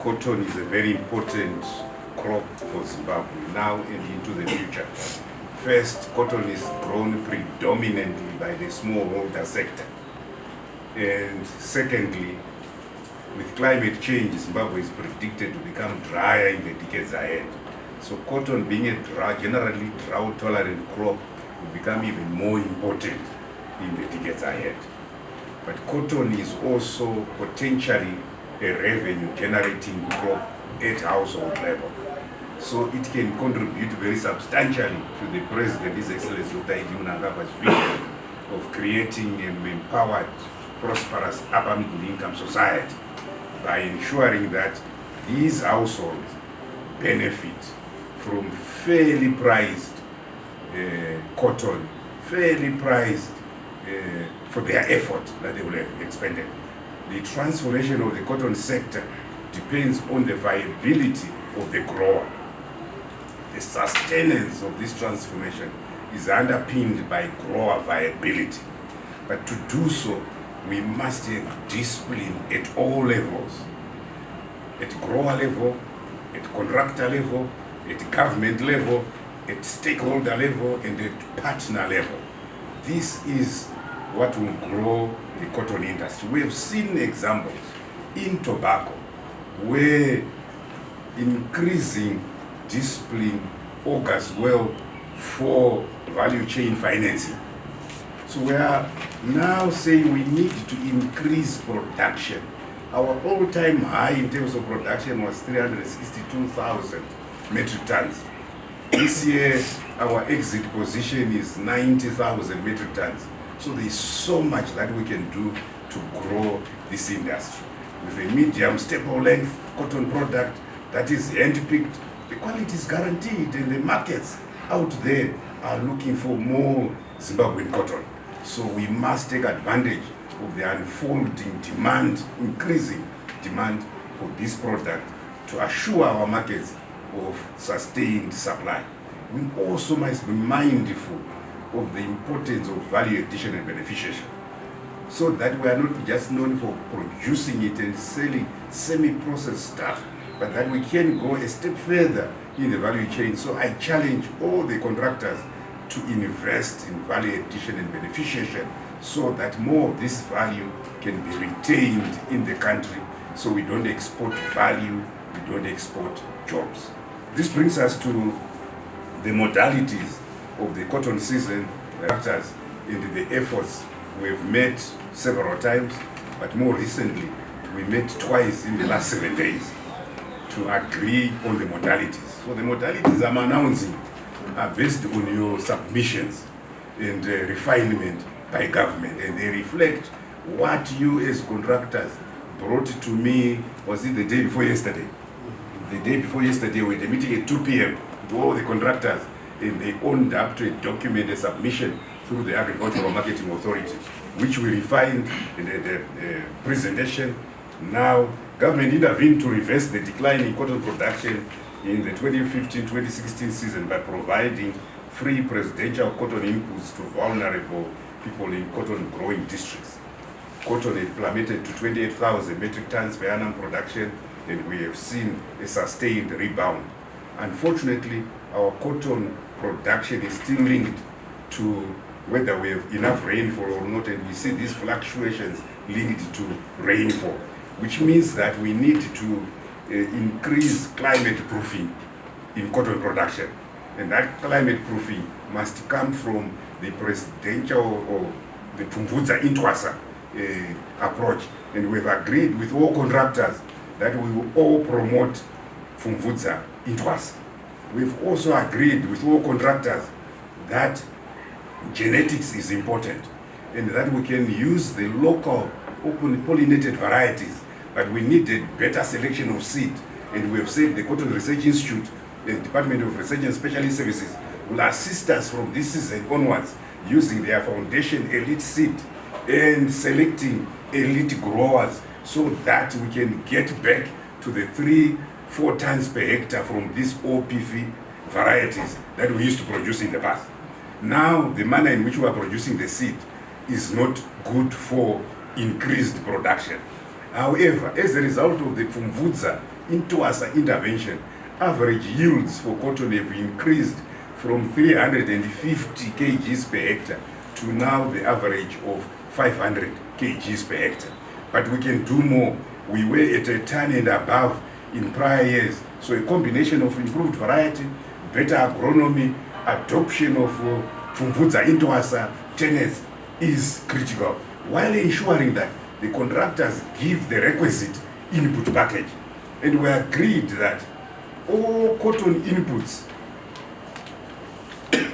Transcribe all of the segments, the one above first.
Cotton is a very important crop for Zimbabwe now and into the future. First, cotton is grown predominantly by the smallholder sector. And secondly, with climate change, Zimbabwe is predicted to become drier in the decades ahead. So cotton, being a generally drought-tolerant crop, will become even more important in the decades ahead. But cotton is also potentially a revenue-generating crop at household level. So it can contribute very substantially to the President, His Excellency Dr. Masuka's vision of creating an empowered, prosperous, upper middle-income society by ensuring that these households benefit from fairly priced cotton, fairly priced for their effort that they will have expended. The transformation of the cotton sector depends on the viability of the grower. The sustenance of this transformation is underpinned by grower viability. But to do so, we must have discipline at all levels. At grower level, at contractor level, at government level, at stakeholder level, and at partner level. This is what will grow the cotton industry. We have seen examples in tobacco where increasing discipline augurs well for value chain financing. So we are now saying we need to increase production. Our all-time high in terms of production was 362,000 metric tons. This year, our exit position is 90,000 metric tons. So there is so much that we can do to grow this industry. With a medium staple length cotton product that is hand-picked, the quality is guaranteed, and the markets out there are looking for more Zimbabwean cotton. So we must take advantage of the unfolding demand, increasing demand for this product to assure our markets of sustained supply. We also must be mindful of the importance of value addition and beneficiation, so that we are not just known for producing it and selling semi-processed stuff, but that we can go a step further in the value chain. So I challenge all the contractors to invest in value addition and beneficiation so that more of this value can be retained in the country, so we don't export value, we don't export jobs. This brings us to the modalities of the cotton season. Factors in the efforts we've met several times, but more recently we met twice in the last 7 days to agree on the modalities. So the modalities I'm announcing are based on your submissions and refinement by government, and they reflect what you as contractors brought to me. Was it the day before yesterday? The day before yesterday we had a meeting at 2 p.m. with all the contractors, and they owned up to a document, a submission through the Agricultural Marketing Authority, which we refined in the presentation. Now, government intervened to reverse the decline in cotton production in the 2015-2016 season by providing free presidential cotton inputs to vulnerable people in cotton growing districts. Cotton had plummeted to 28,000 metric tons per annum production, and we have seen a sustained rebound. Unfortunately, our cotton production is still linked to whether we have enough rainfall or not, and we see these fluctuations linked to rainfall, which means that we need to increase climate proofing in cotton production. And that climate proofing must come from the presidential or the Pfumvudza Intwasa approach. And we've agreed with all contractors that we will all promote Pfumvudza Intwasa. We've also agreed with all contractors that genetics is important and that we can use the local open pollinated varieties, but we need a better selection of seed. And we have said the Cotton Research Institute, the Department of Research and Specialist Services, will assist us from this season onwards using their foundation elite seed and selecting elite growers so that we can get back to the 3-4 tons per hectare from these OPV varieties that we used to produce in the past. Now, the manner in which we are producing the seed is not good for increased production. However, as a result of the Pfumvudza INTWASA intervention, average yields for cotton have increased from 350 kgs per hectare to now the average of 500 kgs per hectare. But we can do more. We were at a ton and above in prior years. So a combination of improved variety, better agronomy, adoption of Pfumvudza INTWASA tenets is critical, while ensuring that the contractors give the requisite input package. And we agreed that all cotton inputs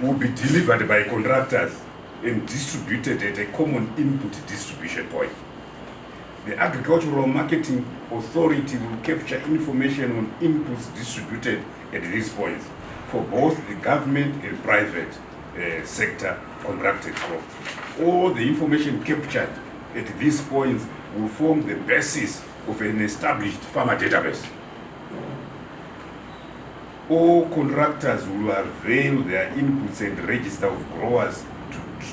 will be delivered by contractors and distributed at a common input distribution point. The Agricultural Marketing Authority will capture information on inputs distributed at these points for both the government and private sector contracted crop. All the information captured at these points will form the basis of an established farmer database. All contractors will avail their inputs and register of growers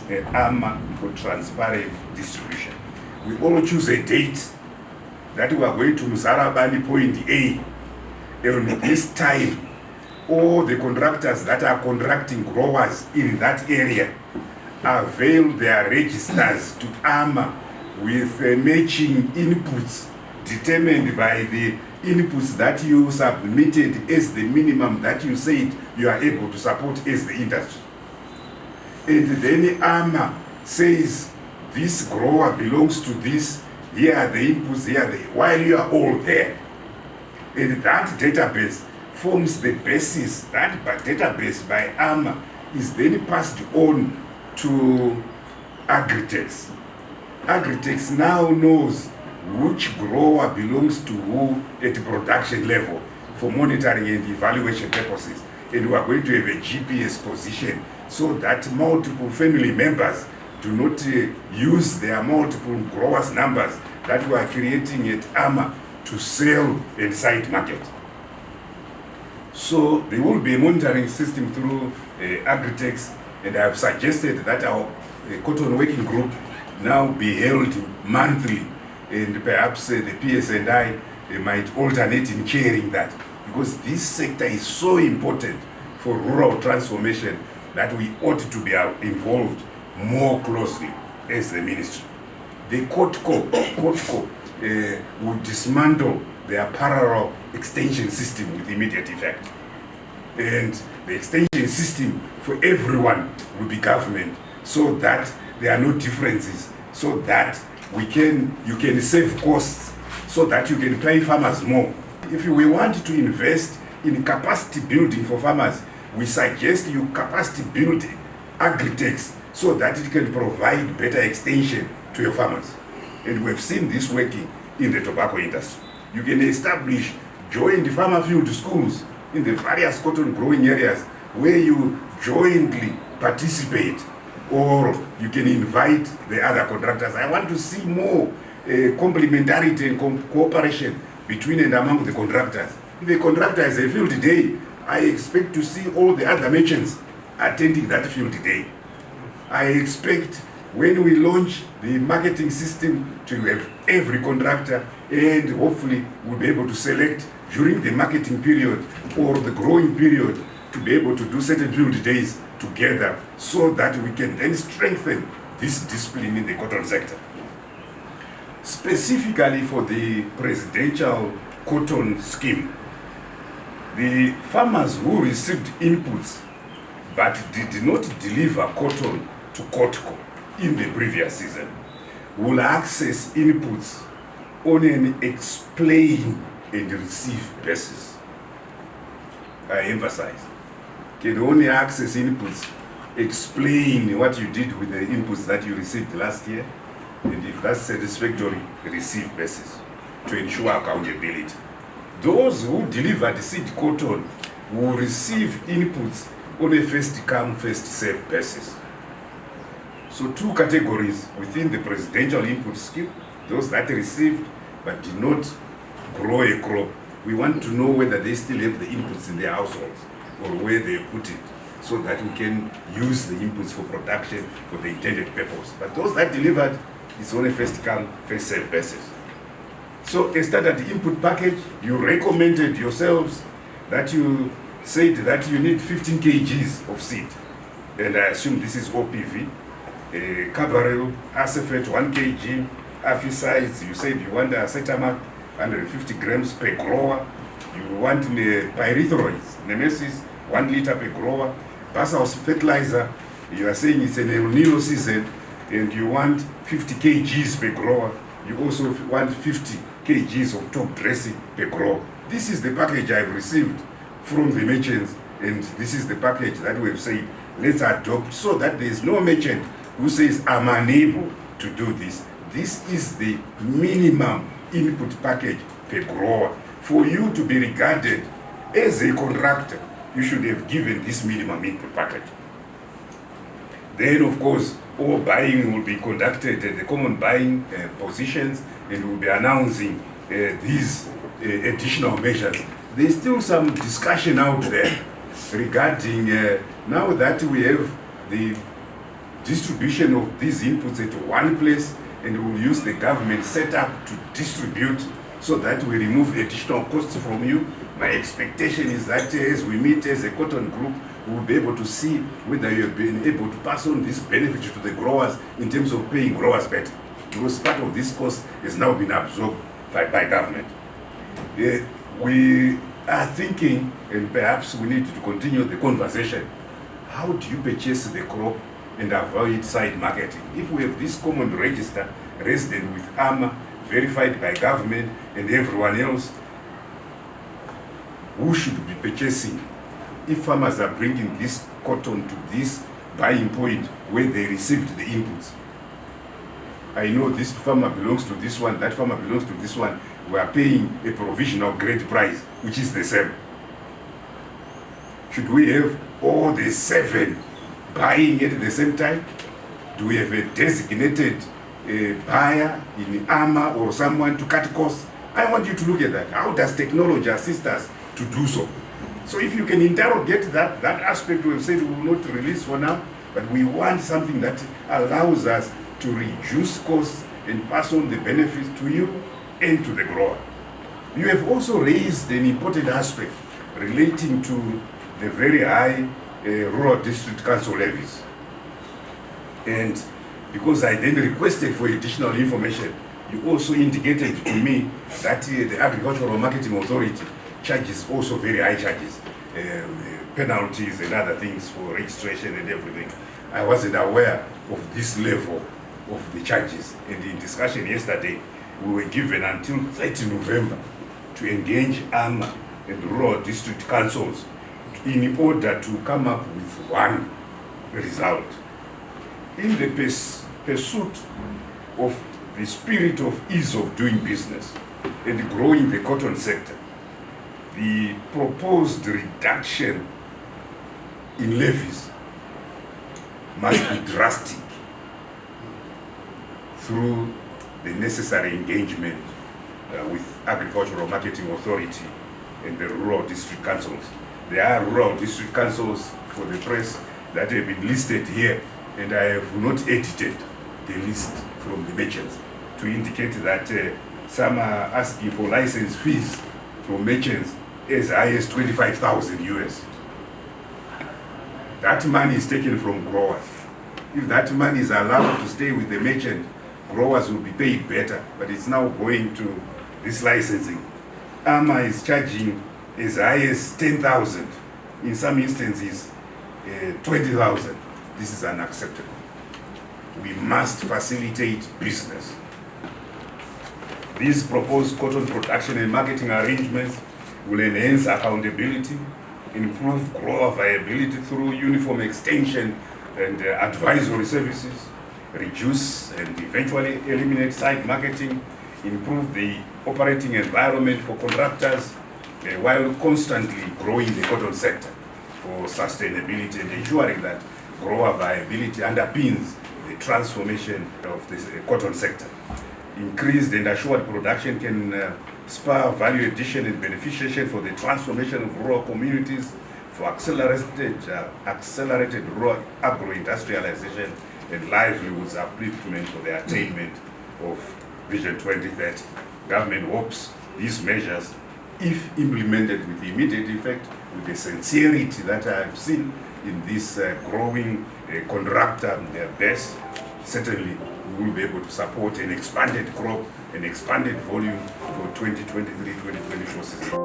to AMA for transparent distribution. We all choose a date that we are going to Mzarabani point A. And this time, all the contractors that are contracting growers in that area avail their registers to AMA with matching inputs determined by the inputs that you submitted as the minimum that you said you are able to support as the industry. And then AMA says this grower belongs to this, here are the inputs, here are the, while you are all there. And that database forms the basis. That database by AMA is then passed on to Agritex. Agritex now knows which grower belongs to who at production level for monitoring and evaluation purposes. And we are going to have a GPS position so that multiple family members do not use their multiple growers numbers that we are creating at AMA to sell and site market. So there will be a monitoring system through Agritex, and I have suggested that our cotton working group now be held monthly, and perhaps the PS&I might alternate in chairing that, because this sector is so important for rural transformation that we ought to be involved more closely as the ministry. The COTCO will dismantle their parallel extension system with immediate effect. And the extension system for everyone will be government, so that there are no differences, so that you can save costs, so that you can pay farmers more. If we want to invest in capacity building for farmers, we suggest you capacity build Agritex so that it can provide better extension to your farmers. And we've seen this working in the tobacco industry. You can establish joint farmer field schools in the various cotton growing areas where you jointly participate, or you can invite the other contractors. I want to see more complementarity and cooperation between and among the contractors. If a contractor has a field day, I expect to see all the other merchants attending that field day. I expect when we launch the marketing system to have every contractor, and hopefully we'll be able to select during the marketing period or the growing period to be able to do certain field days together, so that we can then strengthen this discipline in the cotton sector. Specifically for the presidential cotton scheme, the farmers who received inputs but did not deliver cotton to COTCO in the previous season will access inputs on an explain and receive basis. I emphasize, can only access inputs, explain what you did with the inputs that you received last year, and if that's satisfactory, receive basis to ensure accountability. Those who delivered seed cotton will receive inputs on a first come, first served basis. So two categories within the presidential input scheme: those that received but did not grow a crop. We want to know whether they still have the inputs in their households or where they put it, so that we can use the inputs for production for the intended purpose. But those that delivered, it's on a first come, first served basis. So a standard input package, you recommended yourselves that you said that you need 15 kgs of seed. And I assume this is OPV. Cabarel, Acefet 1 kg, Aficides, you said you want acetamac 150 grams per grower. You want pyrethroids, Nemesis 1 liter per grower. Basals fertilizer, you are saying it's an El Nino season and you want 50 kgs per grower. You also want 50 kgs of top dressing per grower. This is the package I've received from the merchants, and this is the package that we've said let's adopt, so that there is no merchant who says I'm unable to do this. This is the minimum input package per grower. For you to be regarded as a contractor, you should have given this minimum input package. Then, of course, all buying will be conducted at the common buying positions, and we'll be announcing these additional measures. There's still some discussion out there regarding now that we have the distribution of these inputs at one place, and we'll use the government setup to distribute so that we remove additional costs from you. My expectation is that as we meet as a cotton group, we will be able to see whether you have been able to pass on this benefit to the growers in terms of paying growers better, because part of this cost has now been absorbed by government. We are thinking, and perhaps we need to continue the conversation, how do you purchase the crop and avoid side marketing? If we have this common register resident with AMA, verified by government and everyone else, who should be purchasing? If farmers are bringing this cotton to this buying point where they received the inputs, I know this farmer belongs to this one, that farmer belongs to this one, we are paying a provisional grade price, which is the same. Should we have all the 7 buying at the same time? Do we have a designated buyer in AMA or someone to cut costs? I want you to look at that. How does technology assist us to do so? So if you can interrogate that aspect, we've said we will not release for now, but we want something that allows us to reduce costs and pass on the benefits to you and to the grower. You have also raised an important aspect relating to the very high rural district council levies. And because I then requested for additional information, you also indicated to me that the Agricultural Marketing Authority charges also very high charges, penalties and other things for registration and everything. I wasn't aware of this level of the charges. And in discussion yesterday, we were given until 30 November to engage AMA and rural district councils in order to come up with one result. In the pursuit of the spirit of ease of doing business and growing the cotton sector, the proposed reduction in levies must be drastic through the necessary engagement with Agricultural Marketing Authority and the rural district councils. There are rural district councils for the press that have been listed here, and I have not edited the list from the merchants to indicate that some are asking for license fees from merchants as high as 25,000 US. That money is taken from growers. If that money is allowed to stay with the merchant, growers will be paid better, but it's now going to this licensing. AMA is charging as high as 10,000, in some instances 20,000. This is unacceptable. We must facilitate business. These proposed cotton production and marketing arrangements will enhance accountability, improve grower viability through uniform extension and advisory services, reduce and eventually eliminate side marketing, improve the operating environment for contractors, while constantly growing the cotton sector for sustainability and ensuring that grower viability underpins the transformation of the cotton sector. Increased and assured production can spur value addition and beneficiation for the transformation of rural communities, for accelerated rural agro-industrialization and livelihoods upliftment for the attainment of Vision 2030. Government hopes these measures, if implemented with immediate effect, with the sincerity that I have seen in this growing contractor base, certainly we will be able to support an expanded crop, an expanded volume for 2023-2024 season.